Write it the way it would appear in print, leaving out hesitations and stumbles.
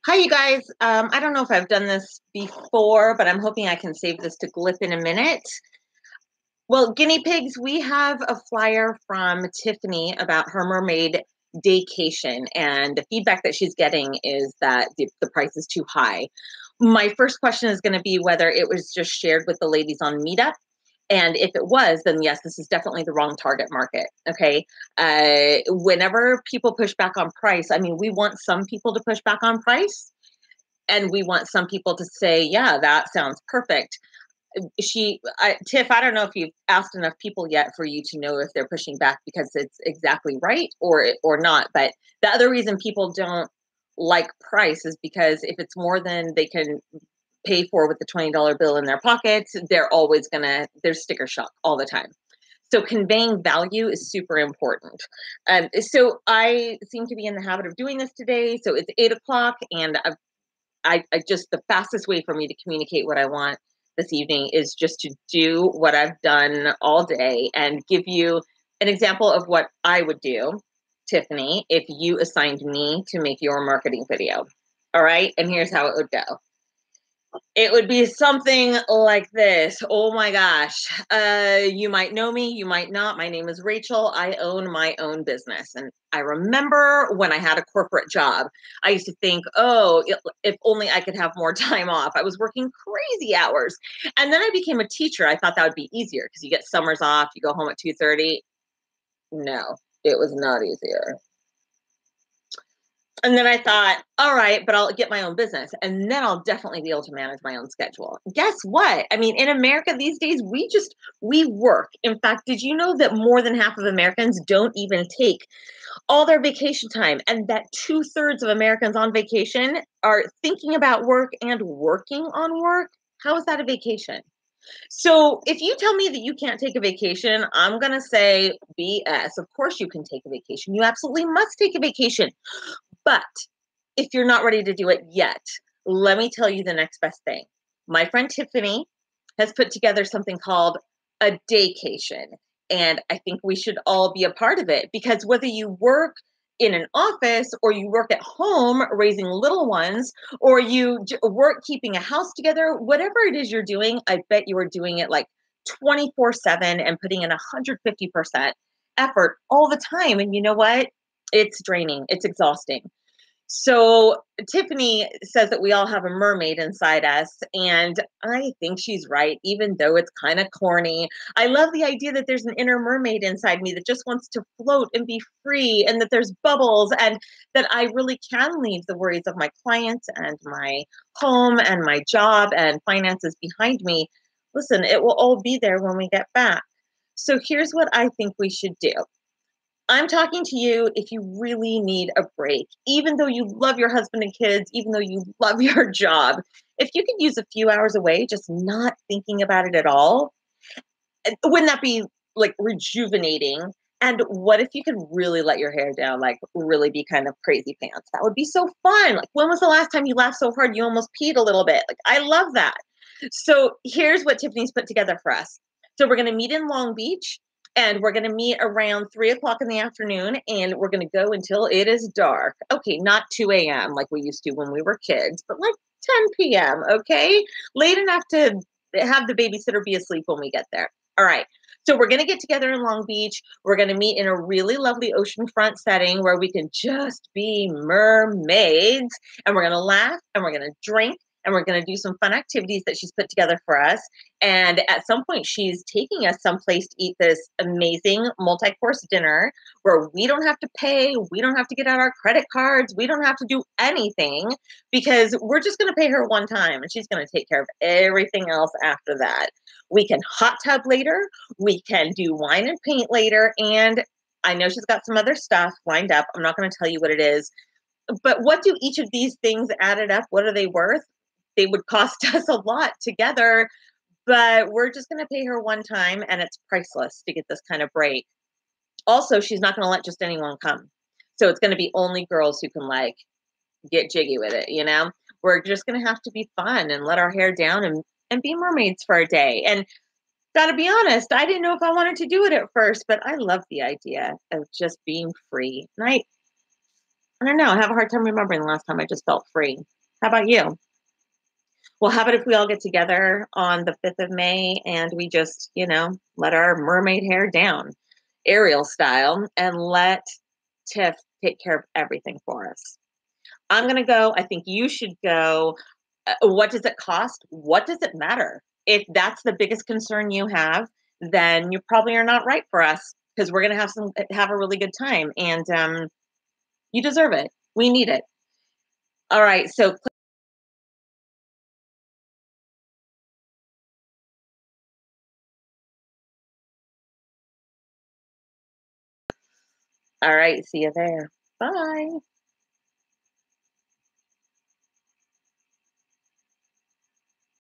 Hi, you guys. I don't know if I've done this before, but I'm hoping I can save this to Glip in a minute. Well, guinea pigs, we have a flyer from Tiffany about her mermaid daycation, and the feedback that she's getting is that the price is too high. My first question is going to be whether it was just shared with the ladies on Meetup. And if it was, then yes, this is definitely the wrong target market. Okay. Whenever people push back on price, I mean, we want some people to push back on price and we want some people to say, yeah, that sounds perfect. Tiff, I don't know if you've asked enough people yet for you to know if they're pushing back because it's exactly right or not. But the other reason people don't like price is because if it's more than they can pay for with the $20 bill in their pockets, there's sticker shock all the time. So conveying value is super important. So I seem to be in the habit of doing this today. So it's 8 o'clock, and I just, the fastest way for me to communicate what I want this evening is just to do what I've done all day and give you an example of what I would do, Tiffany, if you assigned me to make your marketing video. All right. And here's how it would go. It would be something like this. Oh my gosh. You might know me, you might not. My name is Rachel. I own my own business. And I remember when I had a corporate job, I used to think, oh, if only I could have more time off. I was working crazy hours. And then I became a teacher. I thought that would be easier because you get summers off, you go home at 2:30. No, it was not easier. And then I thought, all right, but I'll get my own business and then I'll definitely be able to manage my own schedule. Guess what? I mean, in America these days, we work. In fact, did you know that more than half of Americans don't even take all their vacation time, and that 2/3 of Americans on vacation are thinking about work and working on work? How is that a vacation? So if you tell me that you can't take a vacation, I'm going to say BS. Of course you can take a vacation. You absolutely must take a vacation. But if you're not ready to do it yet, let me tell you the next best thing. My friend Tiffany has put together something called a daycation. And I think we should all be a part of it because whether you work in an office or you work at home raising little ones or you work keeping a house together, whatever it is you're doing, I bet you are doing it like 24/7 and putting in 150% effort all the time. And you know what? It's draining. It's exhausting. So Tiffany says that we all have a mermaid inside us, and I think she's right, even though it's kind of corny. I love the idea that there's an inner mermaid inside me that just wants to float and be free, and that there's bubbles, and that I really can leave the worries of my clients and my home and my job and finances behind me. Listen, it will all be there when we get back. So here's what I think we should do. I'm talking to you if you really need a break, even though you love your husband and kids, even though you love your job. If you could use a few hours away, just not thinking about it at all, wouldn't that be like rejuvenating? And what if you could really let your hair down, like really be kind of crazy pants? That would be so fun. Like, when was the last time you laughed so hard you almost peed a little bit? Like, I love that. So here's what Tiffany's put together for us. So we're going to meet in Long Beach, and we're going to meet around 3 o'clock in the afternoon, and we're going to go until it is dark. Okay, not 2 a.m. like we used to when we were kids, but like 10 p.m. Okay, late enough to have the babysitter be asleep when we get there. All right. So we're going to get together in Long Beach. We're going to meet in a really lovely oceanfront setting where we can just be mermaids, and we're going to laugh and we're going to drink and we're going to do some fun activities that she's put together for us. And at some point, she's taking us someplace to eat this amazing multi-course dinner where we don't have to pay. We don't have to get out our credit cards. We don't have to do anything because we're just going to pay her one time and she's going to take care of everything else after that. We can hot tub later. We can do wine and paint later. And I know she's got some other stuff lined up. I'm not going to tell you what it is. But what do each of these things added up? What are they worth? They would cost us a lot together, but we're just going to pay her one time, and it's priceless to get this kind of break. Also, she's not going to let just anyone come. So it's going to be only girls who can like get jiggy with it, you know? We're just going to have to be fun and let our hair down and be mermaids for a day. And gotta be honest, I didn't know if I wanted to do it at first, but I love the idea of just being free. And I don't know. I have a hard time remembering the last time I just felt free. How about you? Well, how about if we all get together on the 5th of May and we just, let our mermaid hair down, Ariel style, and let Tiff take care of everything for us? I'm going to go. I think you should go. What does it cost? What does it matter? If that's the biggest concern you have, then you probably are not right for us because we're going to have a really good time, and you deserve it. We need it. All right. So, all right. See you there. Bye.